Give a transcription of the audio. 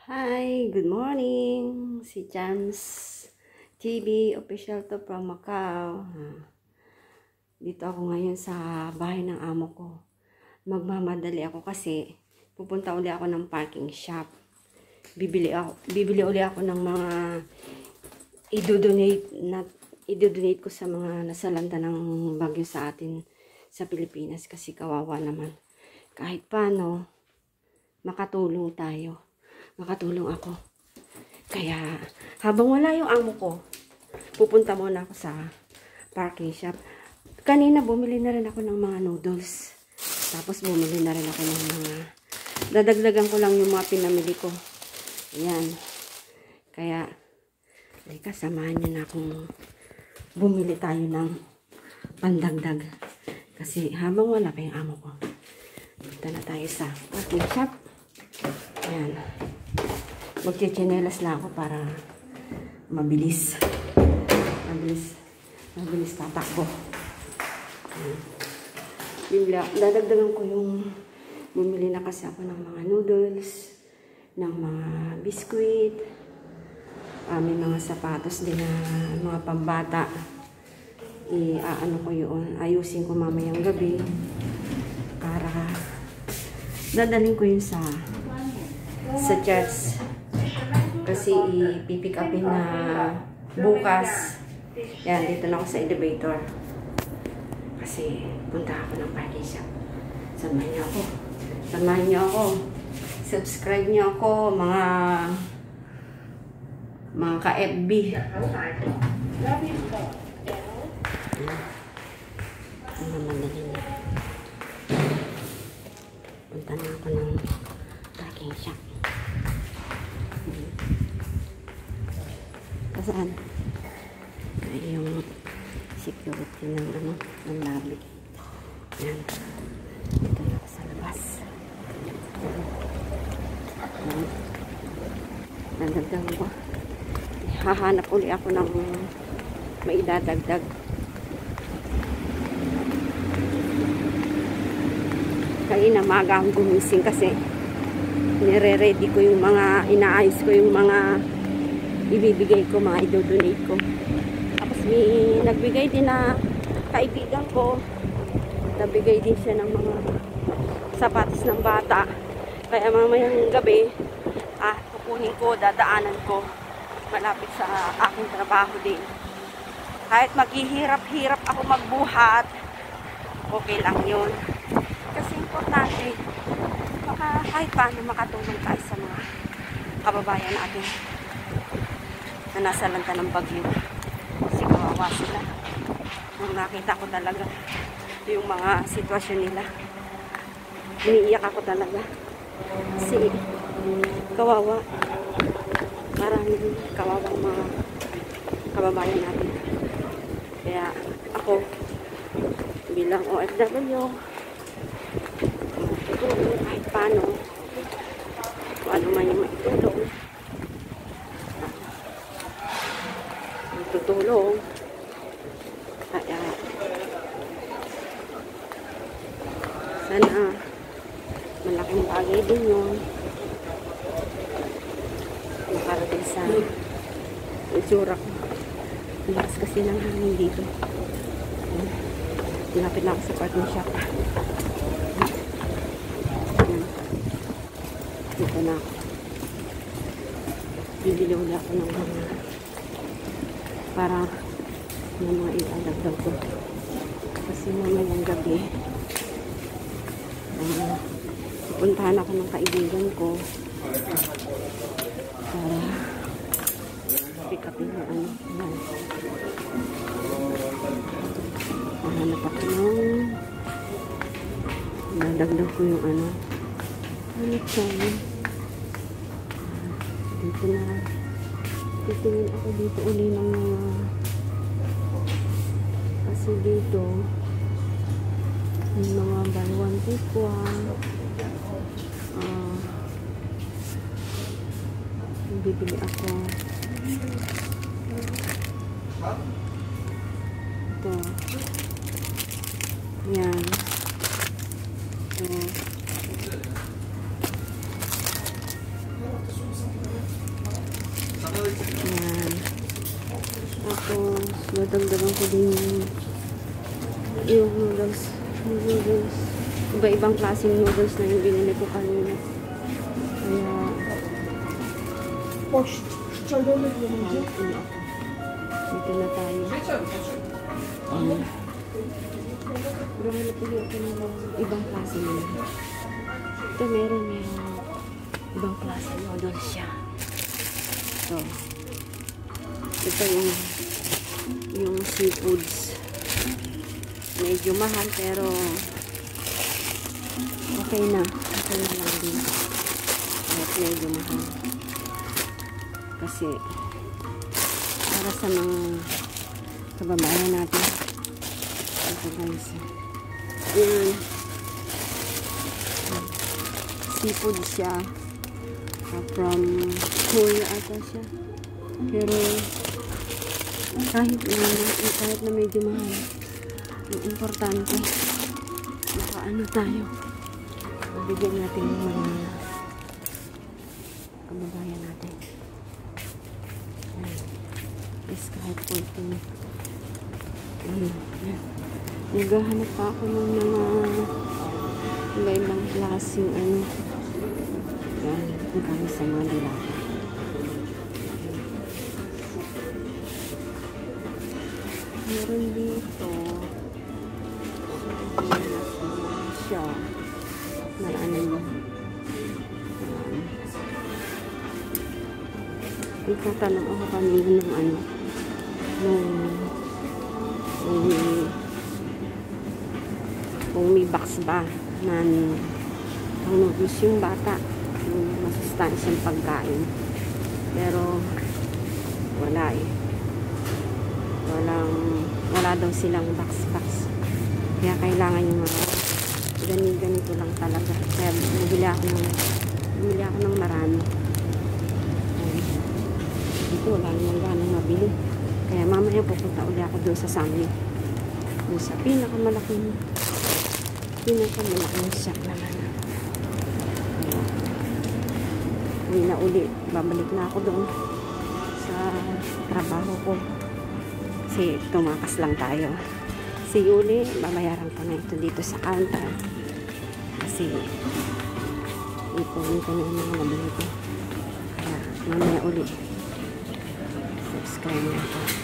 Hi, good morning. Si Charms TV, official to from Macau. Dito ako ngayon sa bahay ng amo ko. Magmamadali ako kasi pupunta uli ako ng parking shop. Bibili uli ako ng mga i-donate ko sa mga nasalanta ng bagyo sa atin sa Pilipinas kasi kawawa naman. Kahit paano, makatulong tayo. Makatulong ako. Kaya, habang wala yung amo ko, pupunta muna ako sa parking shop. Kanina, bumili na rin ako ng mga noodles. Tapos, bumili na rin ako ng mga, dadagdagan ko lang yung mga pinamili ko. Ayan. Kaya, samahan nyo na akong bumili tayo ng pandagdag. Kasi, habang wala pa yung amo ko, punta na tayo sa parking shop. Ayan. Magchichinelas lang ako para mabilis tatakbo. Dadagdagan ko yung bumili na kasi ako ng mga noodles, ng mga biskuit, may mga sapatos din na mga pambata. Ano ko yun, ayusin ko mamayang gabi para dadalhin ko yun sa church. Kasi ipipick upin na bukas. Yan, dito na ako sa elevator. Kasi punta ako ng parking shop. Samahan niyo ako. Samahan niyo ako. Subscribe niyo ako, mga ka-FB. Madali na. Punta na ako ng parking shop. Saan? Ay, yung security ng ng lobby. Yan. Dito na ako sa labas. Nandagdag ko. Hahanap uli ako ng maidadagdag. Kaya maga akong gumising kasi nire-ready ko yung mga, inaayos ko yung mga ibibigay ko, mga idodonate ko. Tapos may nagbigay din na kaibigan ko. Nabigay din siya ng mga sapatos ng bata. Kaya mamayang gabi, kukunin ko, dadaanan ko. Malapit sa aking trabaho din. Kahit maghihirap-hirap ako magbuhat, okay lang yun. Kasi importante, kahit paano makatulong tayo sa mga kababayan natin na nasa lanta ng bagyo. Kasi kawawa sila. Nung nakita ko talaga yung mga sitwasyon nila, iniiyak ako talaga. Kasi kawawa. Maraming kawawang mga kababayan natin. Kaya ako, bilang OFW, tutulong kahit paano, kung ano man yung maitulong, tutulong. Kaya sana malaking bagay din yun para din sa itsura ko. Lakas kasi ng hangin dito. Lapit na ako sa parking shop. Dito na ako. Bibili ulit ako ng mga para yung mga ilalagdag ko. Kasi mamayang gabi pupuntahan ako ng kaibigan ko para pick upin yung ano. Mahanap ako ng nadagdag ko yung ano siya. Dito na titingin ako dito uli ng mga kasi dito yung mga buy one take one bibili ako ito yan ito Ayan. Tapos, nadagdagan ko din yung noodles. Iba-ibang klaseng noodles na yung binili ko kanina. Kaya, dito na tayo. Pero hanap ulit ako ng ibang klase na. Ito meron yung ibang klase noodles siya. Ito yung seafoods. Medyo mahal pero okay na. Okay na lang din. At medyo mahal. Kasi para sa mga kababayan natin. Ito guys. Ayan. Seafood siya. From Korea ata siya. Pero kahit na medyo mahal, yung importante nakaano tayo, mabigyan natin yung mga kababayan natin. Is kahit konting naghahanap pa ako ng mga iba-ibang klaseng yan, kami sa mga dilata. Meron dito siya na itatanong ako kanina ng kung may box ba na ang noodles yung bata yung masustansyang pagkain, pero wala wala daw silang box. Kaya kailangan yung mga ganito lang talaga. Kaya bumili ako ng marami. Dito wala namang ganang mabili. Kaya mamaya pupunta ulit ako doon sa Sammy. Doon sa pinakamalaking shop naman. Uwi na uli. Babalik na ako doon sa trabaho ko. Kasi tumakas lang tayo. Si Yuli, babayaran ko na ito dito sa counter. Kasi ipunin ko na yung mga nabili ko. Kaya mamaya uli. Subscribe na ako.